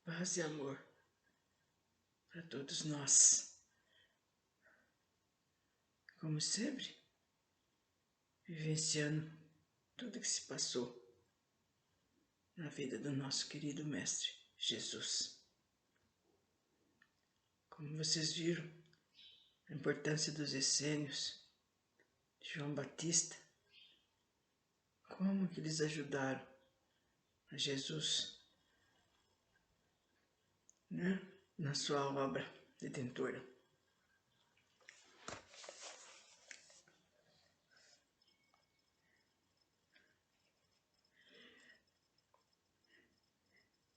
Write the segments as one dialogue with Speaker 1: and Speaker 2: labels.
Speaker 1: paz e amor para todos nós. Como sempre, vivenciando tudo que se passou na vida do nosso querido Mestre Jesus. Como vocês viram, a importância dos essênios de João Batista, como que eles ajudaram a Jesus, né, na sua obra redentora.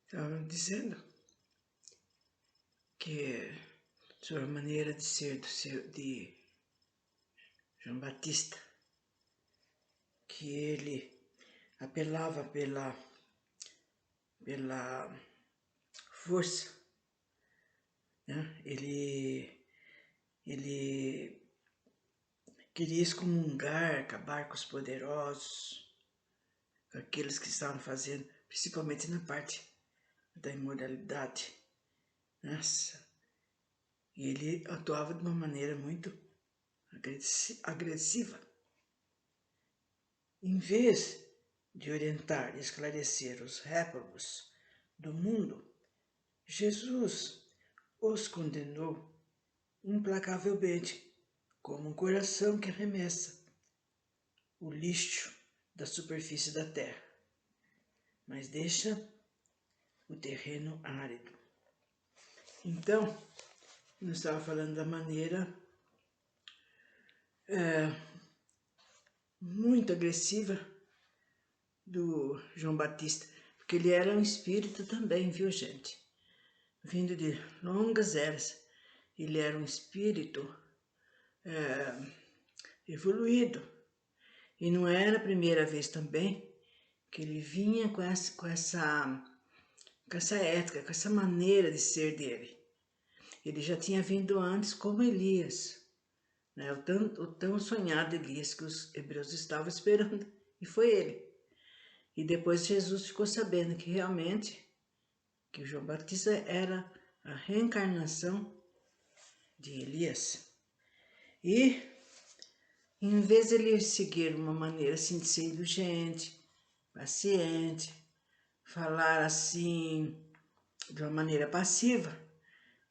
Speaker 1: Estavam dizendo que sobre a maneira de ser de João Batista, que ele apelava pela força, né? Ele queria excomungar, acabar com os poderosos, com aqueles que estavam fazendo, principalmente na parte da imoralidade. Nossa, e ele atuava de uma maneira muito agressiva. Em vez de orientar e esclarecer os réprobos do mundo, Jesus os condenou implacavelmente, como um coração que arremessa o lixo da superfície da terra, mas deixa o terreno árido. Então, nós estávamos falando da maneira muito agressiva do João Batista, porque ele era um espírito também, viu, gente? Vindo de longas eras, ele era um espírito evoluído. E não era a primeira vez também que ele vinha com essa ética, com essa maneira de ser dele. Ele já tinha vindo antes como Elias, né? o tão sonhado Elias que os hebreus estavam esperando, e foi ele. E depois Jesus ficou sabendo que realmente que o João Batista era a reencarnação de Elias. E em vez de ele seguir uma maneira assim de ser indulgente, paciente, falar assim de uma maneira passiva,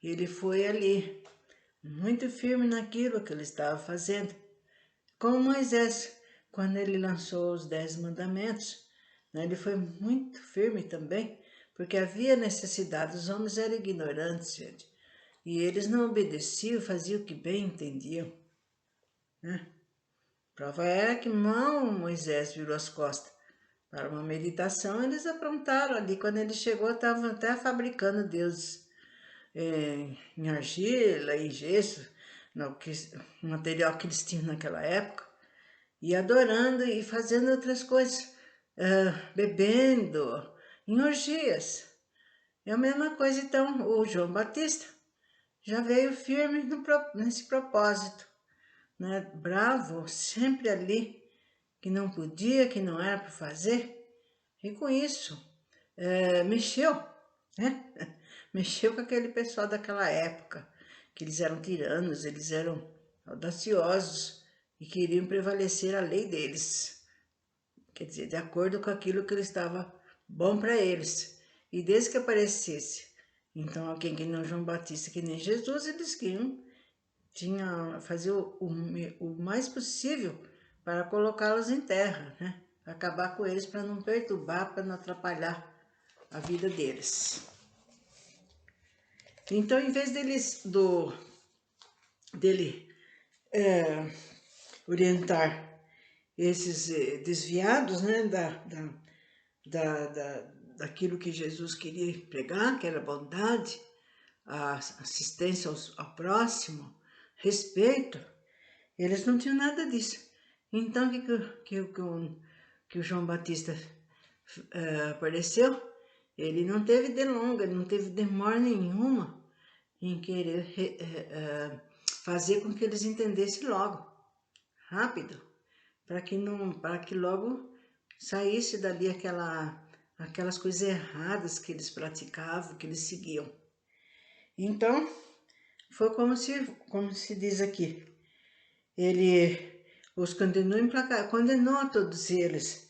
Speaker 1: ele foi ali muito firme naquilo que ele estava fazendo. Como Moisés, quando ele lançou os 10 mandamentos, né, ele foi muito firme também, porque havia necessidade, os homens eram ignorantes, gente, e eles não obedeciam, faziam o que bem entendiam, né? Prova era que mal Moisés virou as costas para uma meditação, eles aprontaram ali. Quando ele chegou, estavam até fabricando deuses em argila, em gesso, no material que eles tinham naquela época, e adorando e fazendo outras coisas, bebendo, em orgias. É a mesma coisa, então, o João Batista já veio firme nesse propósito, né? Bravo, sempre ali, que não podia, que não era para fazer, e com isso mexeu, né? Mexeu com aquele pessoal daquela época, que eles eram tiranos, eles eram audaciosos e queriam prevalecer a lei deles, quer dizer, de acordo com aquilo que estava bom para eles. E desde que aparecesse, então, alguém que não João Batista, que nem Jesus, eles tinham fazer o mais possível para colocá-los em terra, né? Acabar com eles para não perturbar, para não atrapalhar a vida deles. Então, em vez dele orientar esses desviados, né, daquilo que Jesus queria pregar, que era a bondade, a assistência ao próximo, respeito, eles não tinham nada disso. Então, que o João Batista apareceu? Ele não teve delonga, ele não teve demora nenhuma em querer fazer com que eles entendessem logo, rápido, para que logo saísse dali aquelas coisas erradas que eles praticavam, que eles seguiam. Então, foi como se diz aqui, ele os condenou a todos eles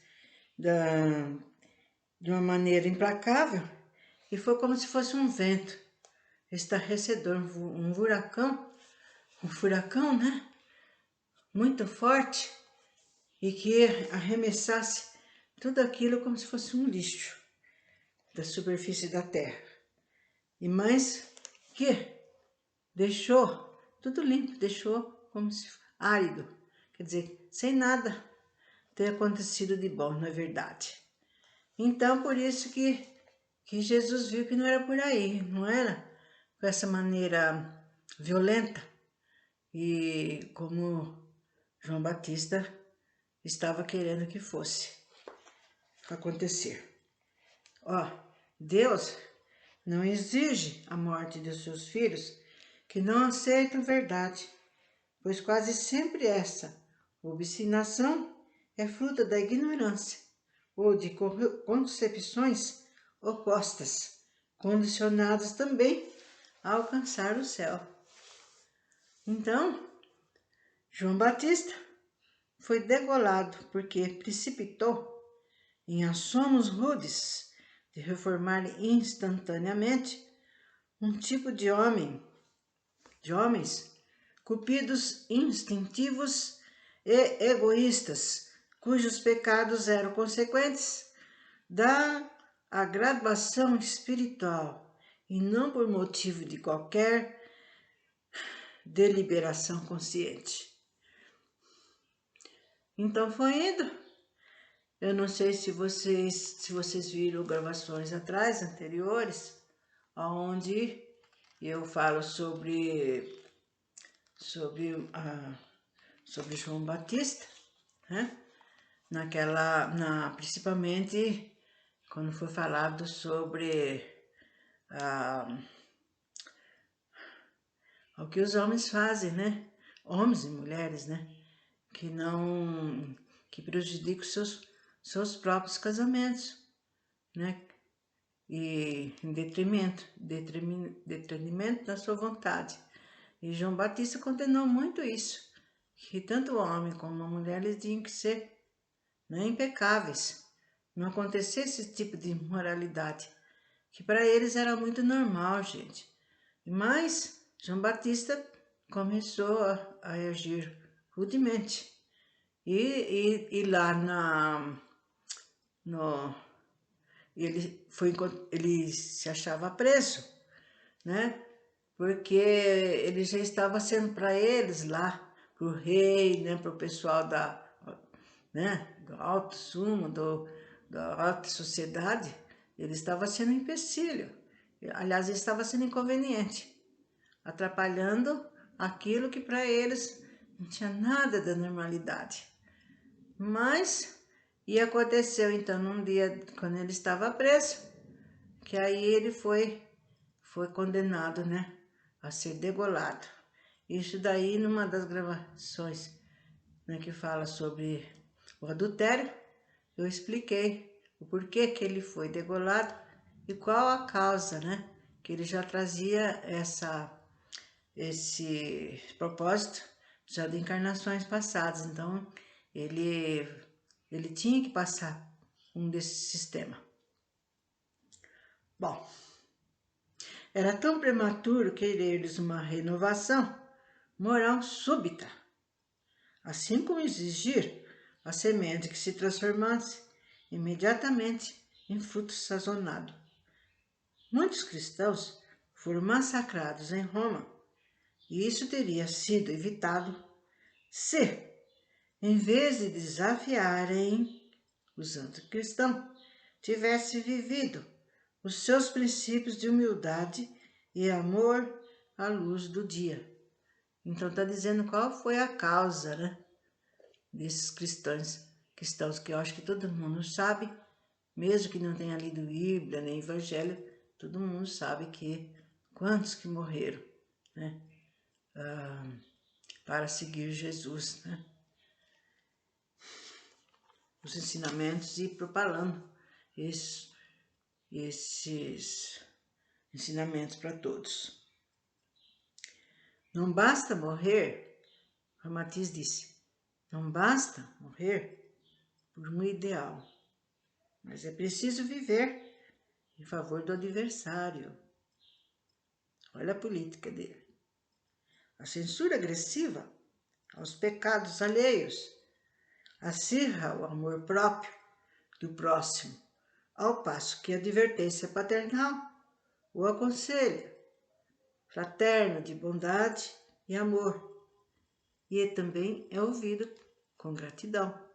Speaker 1: de uma maneira implacável, e foi como se fosse um vento estarrecedor, um furacão, né? Muito forte, e que arremessasse tudo aquilo como se fosse um lixo da superfície da terra. E mais que deixou tudo limpo, deixou como se árido, quer dizer, sem nada ter acontecido de bom, não é verdade? Então, por isso que Jesus viu que não era por aí, não era com essa maneira violenta, e como João Batista estava querendo que fosse acontecer. Ó, Deus não exige a morte dos seus filhos que não aceitam a verdade, pois quase sempre essa obstinação é fruto da ignorância ou de concepções opostas, condicionadas também a alcançar o céu. Então, João Batista foi degolado porque precipitou em assomos rudes de reformar instantaneamente um tipo de homens cupidos, instintivos e egoístas, cujos pecados eram consequentes da agravação espiritual e não por motivo de qualquer deliberação consciente. Então foi indo. Eu não sei se vocês viram gravações anteriores, onde eu falo sobre João Batista, né? Principalmente quando foi falado sobre o que os homens fazem, né? Homens e mulheres, né? Que prejudicam seus próprios casamentos, né? E em detrimento da sua vontade. E João Batista condenou muito isso, que tanto o homem como a mulher eles tinham que ser, né, impecáveis, não acontecesse esse tipo de imoralidade, que para eles era muito normal, gente. Mas João Batista começou a agir rudemente. E lá ele se achava preso, né? Porque ele já estava sendo para eles lá, para o rei, né? Para o pessoal do alto sumo, da alta sociedade, ele estava sendo um empecilho. Aliás, ele estava sendo inconveniente, atrapalhando aquilo que para eles não tinha nada da normalidade. Mas, e aconteceu então num dia, quando ele estava preso, que aí ele foi condenado, né, a ser degolado. Isso daí numa das gravações, né, que fala sobre o adultério, eu expliquei o porquê que ele foi degolado e qual a causa, né, que ele já trazia esse propósito já de encarnações passadas. Então, ele tinha que passar desse sistema. Bom, era tão prematuro querer-lhes uma renovação moral súbita, assim como exigir a semente que se transformasse imediatamente em fruto sazonado. Muitos cristãos foram massacrados em Roma, e isso teria sido evitado se, em vez de desafiarem os anticristãos, tivesse vivido os seus princípios de humildade e amor à luz do dia. Então está dizendo qual foi a causa, né, desses cristãos que eu acho que todo mundo sabe, mesmo que não tenha lido Bíblia nem Evangelho, todo mundo sabe que quantos que morreram, né, para seguir Jesus, né, os ensinamentos e propalando esses ensinamentos para todos. Não basta morrer, Ramatiz disse, não basta morrer por um ideal, mas é preciso viver em favor do adversário. Olha a política dele. A censura agressiva aos pecados alheios acirra o amor próprio do próximo, ao passo que a advertência paternal o aconselha, fraterno de bondade e amor, e também é ouvido com gratidão.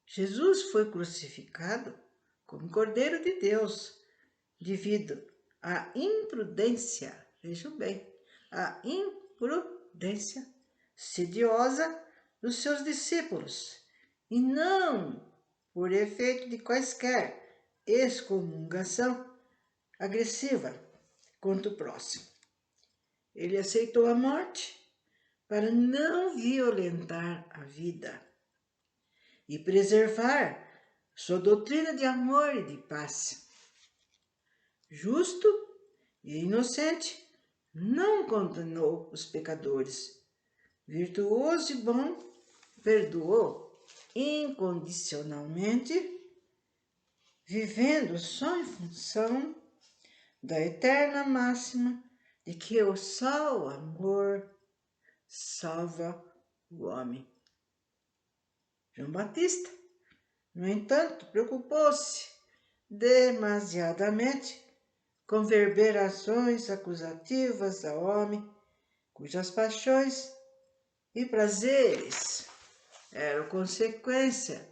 Speaker 1: Jesus foi crucificado como Cordeiro de Deus, devido à imprudência, vejam bem, à imprudência sediosa dos seus discípulos, e não por efeito de quaisquer excomungação agressiva contra o próximo. Ele aceitou a morte para não violentar a vida e preservar sua doutrina de amor e de paz. Justo e inocente, não condenou os pecadores. Virtuoso e bom, perdoou incondicionalmente, vivendo só em função da eterna máxima de que só o amor salva o homem. João Batista, no entanto, preocupou-se demasiadamente com verberações acusativas ao homem, cujas paixões e prazeres eram consequência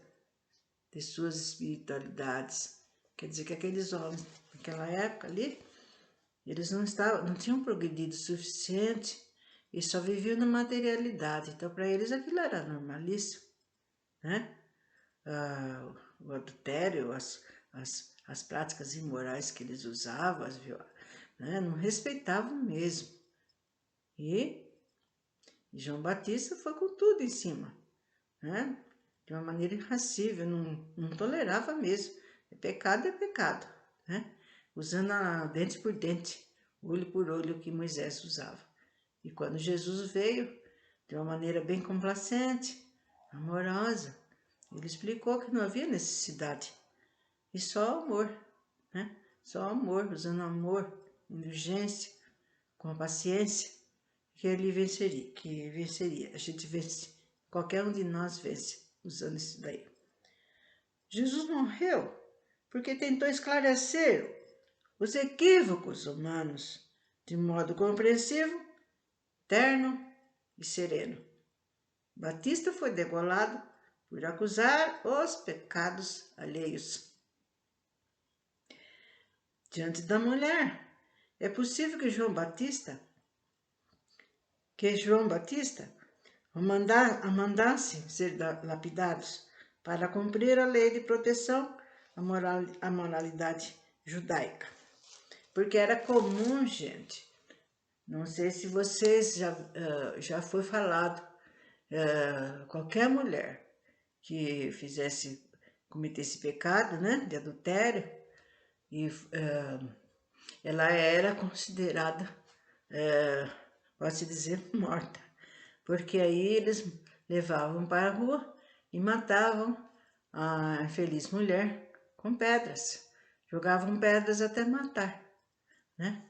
Speaker 1: de suas espiritualidades. Quer dizer que aqueles homens, naquela época ali, eles não tinham progredido o suficiente e só viviam na materialidade. Então, para eles, aquilo era normalíssimo, né? O adultério, as práticas imorais que eles usavam, né? Não respeitavam mesmo. E João Batista foi com tudo em cima, né? De uma maneira irracível, não tolerava mesmo. É pecado, né? Usando a dente por dente, olho por olho que Moisés usava. E quando Jesus veio, de uma maneira bem complacente, amorosa, ele explicou que não havia necessidade, e só amor, né? Só amor, usando amor, indulgência, com a paciência, que ele venceria. A gente vence, qualquer um de nós vence, usando isso daí. Jesus morreu porque tentou esclarecer os equívocos humanos de modo compreensivo, terno e sereno. Batista foi degolado por acusar os pecados alheios. Diante da mulher, é possível que João Batista mandasse ser lapidados para cumprir a lei de proteção à moralidade judaica. Porque era comum, gente, não sei se vocês já foi falado, qualquer mulher que cometesse pecado, né, de adultério, e ela era considerada, pode-se dizer, morta, porque aí eles levavam para a rua e matavam a infeliz mulher com pedras, jogavam pedras até matar, né?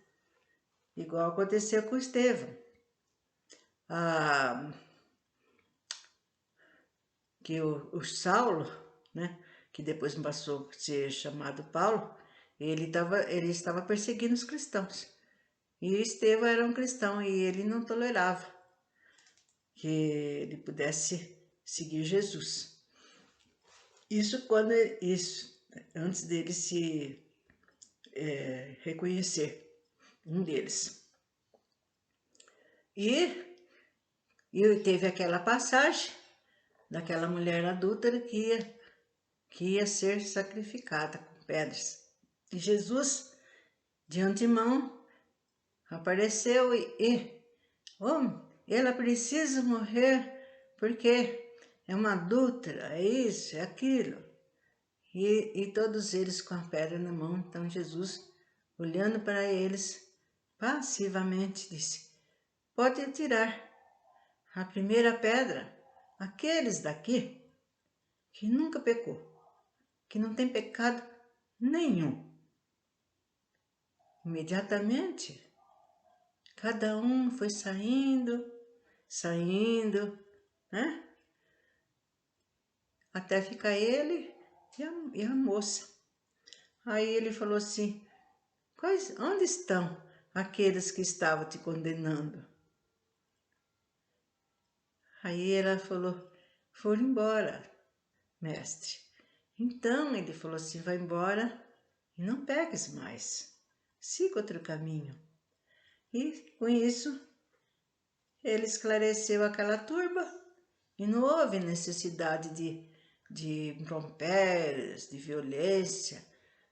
Speaker 1: Igual aconteceu com Estevão, que o Saulo, né, que depois passou a ser chamado Paulo, ele estava perseguindo os cristãos. E Estevão era um cristão e ele não tolerava que ele pudesse seguir Jesus. Isso antes dele se reconhecer, um deles. E teve aquela passagem daquela mulher adúltera que ia ser sacrificada com pedras. E Jesus, de antemão, apareceu ela precisa morrer porque é uma adúltera, é isso, é aquilo. e todos eles com a pedra na mão. Então Jesus, olhando para eles, passivamente disse: pode atirar a primeira pedra, aqueles daqui que nunca pecou, que não tem pecado nenhum. Imediatamente, cada um foi saindo, né? Até ficar ele e a moça. Aí ele falou assim: onde estão aqueles que estavam te condenando? Aí ela falou: foram embora, mestre. Então ele falou assim: vai embora e não peques mais, siga outro caminho. E com isso ele esclareceu aquela turba e não houve necessidade de impropérios, de violência,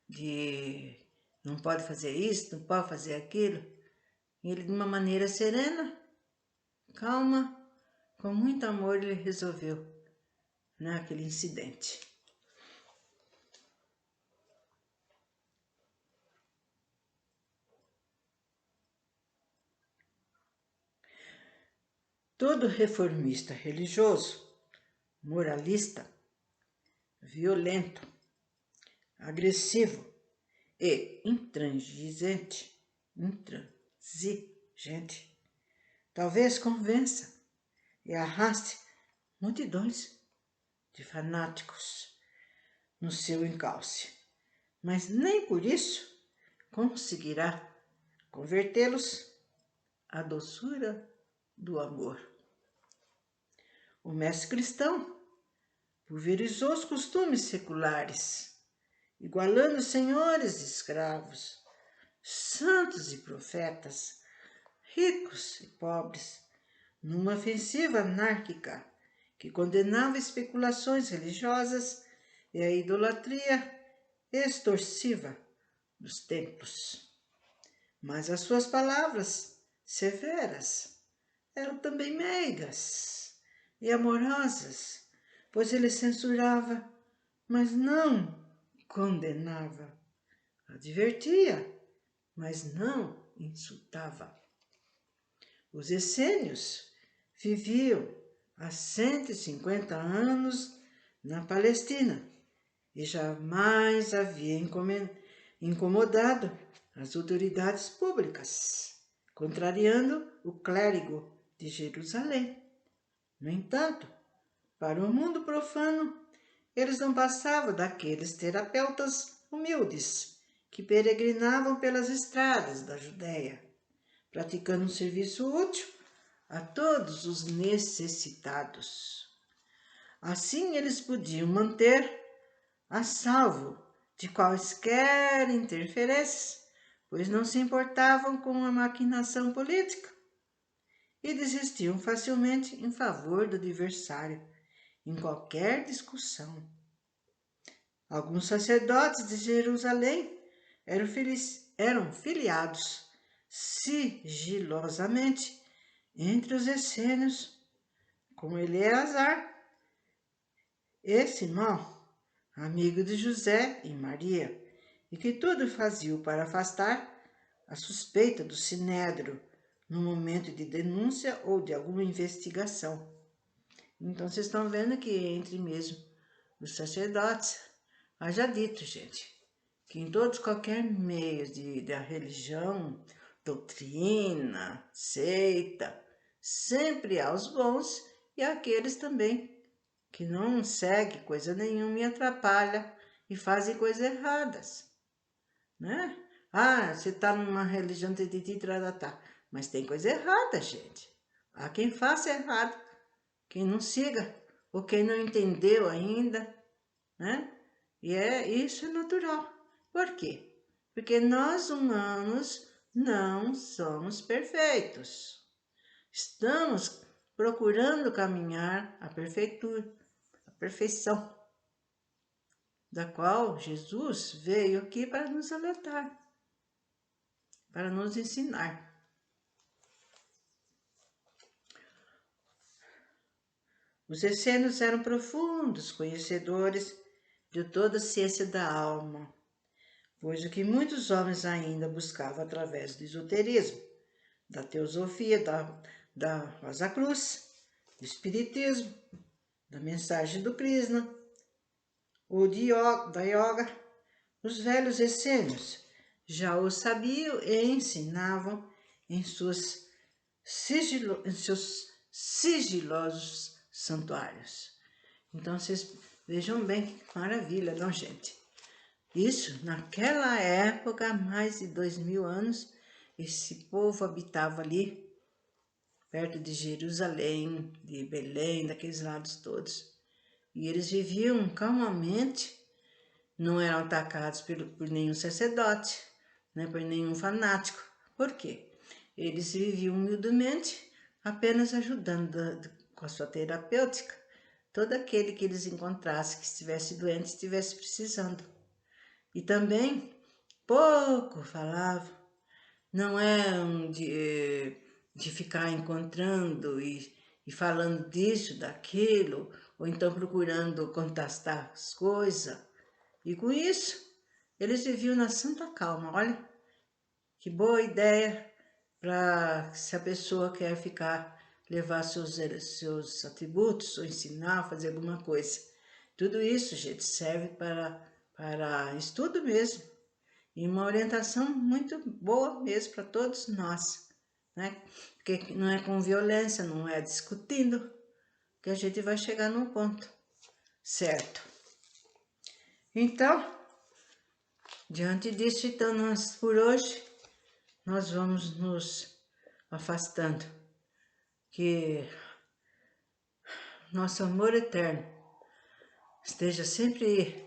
Speaker 1: de não pode fazer isso, não pode fazer aquilo. E ele, de uma maneira serena, calma, com muito amor, ele resolveu, né, aquele incidente. Todo reformista religioso, moralista, violento, agressivo e intransigente, talvez convença e arraste multidões de fanáticos no seu encalce, mas nem por isso conseguirá convertê-los à doçura do amor. O mestre cristão pulverizou os costumes seculares, igualando senhores e escravos, santos e profetas, ricos e pobres, numa ofensiva anárquica que condenava especulações religiosas e a idolatria extorsiva dos templos. Mas as suas palavras severas eram também meigas e amorosas, pois ele censurava, mas não condenava, advertia, mas não insultava. Os essênios viviam há 150 anos na Palestina e jamais havia incomodado as autoridades públicas, contrariando o clérigo de Jerusalém. No entanto, para o mundo profano, eles não passavam daqueles terapeutas humildes que peregrinavam pelas estradas da Judéia, praticando um serviço útil a todos os necessitados. Assim, eles podiam manter a salvo de quaisquer interferências, pois não se importavam com a maquinação política e desistiam facilmente em favor do adversário em qualquer discussão. Alguns sacerdotes de Jerusalém eram filiados sigilosamente entre os essênios, como Eleazar e Simão, amigo de José e Maria, e que tudo faziam para afastar a suspeita do sinédrio no momento de denúncia ou de alguma investigação. Então, vocês estão vendo que entre mesmo os sacerdotes, haja dito, gente, que em todos qualquer meios da religião, doutrina, seita, sempre há os bons e aqueles também que não seguem coisa nenhuma e atrapalham e fazem coisas erradas, né? Ah, você está numa religião tá, mas tem coisa errada, gente. Há quem faça errado, quem não siga, ou quem não entendeu ainda, né? E isso é natural. Por quê? Porque nós humanos não somos perfeitos. Estamos procurando caminhar à perfeição, da qual Jesus veio aqui para nos alertar, para nos ensinar. Os essênios eram profundos conhecedores de toda a ciência da alma, pois o que muitos homens ainda buscavam através do esoterismo, da teosofia, da Rosa Cruz, do espiritismo, da mensagem do Krishna, ou da yoga, os velhos essênios já o sabiam e ensinavam em seus sigilosos santuários. Então, vocês vejam bem que maravilha, não, gente? Isso, naquela época, há mais de 2000 anos, esse povo habitava ali, perto de Jerusalém, de Belém, daqueles lados todos. E eles viviam calmamente, não eram atacados por nenhum sacerdote, nem por nenhum fanático. Por quê? Eles viviam humildemente, apenas ajudando com a sua terapêutica todo aquele que eles encontrassem que estivesse doente, estivesse precisando. E também, pouco falavam, não é de ficar encontrando e falando disso, daquilo, ou então procurando contestar as coisas. E com isso, eles viviam na santa calma. Olha, que boa ideia para se a pessoa quer levar seus atributos, ou ensinar, fazer alguma coisa. Tudo isso, gente, serve para estudo mesmo. E uma orientação muito boa mesmo para todos nós, né? Porque não é com violência, não é discutindo, que a gente vai chegar num ponto certo. Então, diante disso, então, por hoje, nós vamos nos afastando. Que nosso amor eterno seja sempre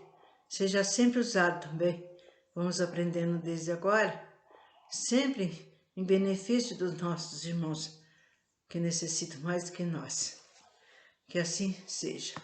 Speaker 1: usado também. Vamos aprendendo desde agora, sempre em benefício dos nossos irmãos que necessitam mais do que nós. Que assim seja.